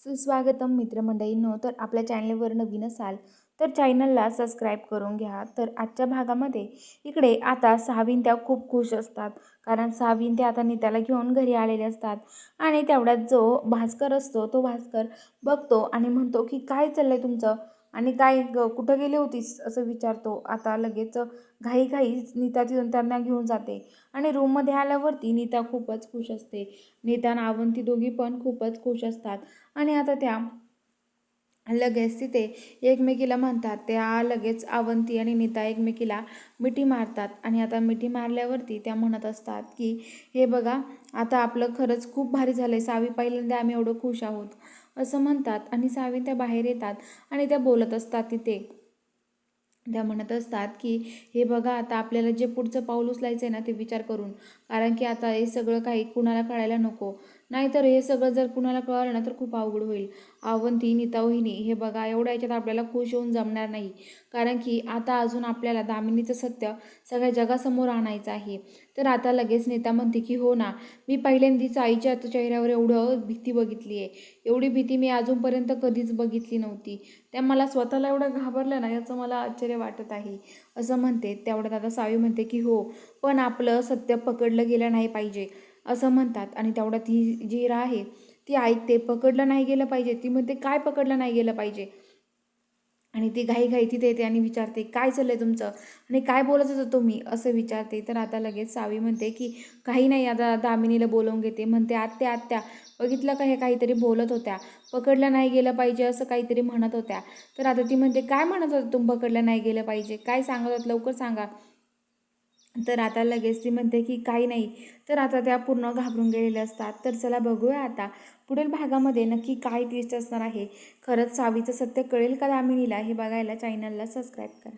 सुस्वागतम मित्रमंडळींनो. तर आपल्या चॅनलवर नवीन असाल तर चॅनलला सबस्क्राईब करून घ्या. तर आजच्या भागामध्ये इकडे आता साविंत्या खूप खुश असतात, कारण साविंत्या आता नीताला घेऊन घरी आलेले असतात. आणि तेवढ्यात जो भास्कर असतो तो भास्कर बघतो आणि म्हणतो की काय चाललंय तुमचं, आणि काय कुठं गेली होतीस असं विचारतो. आता लगेच घाईघाई नीता तिथून त्यांना घेऊन जाते आणि रूममध्ये आल्यावरती नीता खूपच खुश असते. नीता आणि अवंती दोघी पण खूपच खुश असतात. आणि आता त्या लगेच तिथे एकमेकीला म्हणतात, त्या लगेच अवंती आणि नीता एकमेकीला मिठी मारतात. आणि आता मिठी मारल्यावरती त्या म्हणत असतात की हे बघा, आता आपलं खरंच खूप भारी झालं आहे, सावी पहिल्यांदा आम्ही एवढं खुश आहोत असं म्हणतात. आणि सावी त्या बाहेर येतात आणि त्या बोलत असतात तिथे. त्या म्हणत असतात की हे बघा, आता आपल्याला जे पुढचं पाऊल उचलायचं आहे ना ते विचार करून, कारण की आता हे सगळं काही कुणाला कळायला नको, नाहीतर हे सगळं जर कुणाला कळलं ना तर खूप अवघड होईल. अवंती नीता वहिनी, हे बघा, एवढ्या याच्यात आपल्याला खुश होऊन जमणार नाही, कारण की आता अजून आपल्याला दामिनीचं सत्य सगळ्या जगासमोर आणायचं आहे. तर आता लगेच नीता म्हणते की हो ना, मी पहिल्यांदाच आईच्या चेहऱ्यावर एवढं भीती बघितली आहे, एवढी भीती मी अजूनपर्यंत कधीच बघितली नव्हती. त्या मला स्वतःला एवढं घाबरलं ना याचं मला आश्चर्य वाटत आहे असं म्हणते. तेवढ्यात आता सावी म्हणते की हो, पण आपलं सत्य पकडलं गेलं नाही पाहिजे असं म्हणतात. आणि तेवढ्यात ही जी आहे ती ऐकते, पकडलं नाही गेलं पाहिजे. ती म्हणते काय पकडलं नाही गेलं पाहिजे. आणि ती घाईघाई तिथे येते आणि विचारते काय चाललंय तुमचं, आणि काय बोलत होता तुम्ही असं विचारते. तर आता लगेच सावी म्हणते की काही नाही, आता दामिनीला बोलवून घेते. म्हणते आत्या आत्या, बघितलं का, हे काहीतरी बोलत होत्या, पकडलं नाही गेलं पाहिजे असं काहीतरी म्हणत होत्या. तर आता ती म्हणते काय म्हणत होतं तुम्ही, पकडलं नाही गेलं पाहिजे, काय सांगत होत लवकर सांगा. तर आता लगेच ती म्हणते की काही नाही. तर आता त्या पूर्ण घाबरून गेलेल्या असतात. तर चला बघूया आता पुढील भागामध्ये नक्की काय ट्विस्ट असणार आहे. खरंच सावीचं सत्य कळेल का दामिनीला, हे बघायला चॅनलला सबस्क्राईब करा.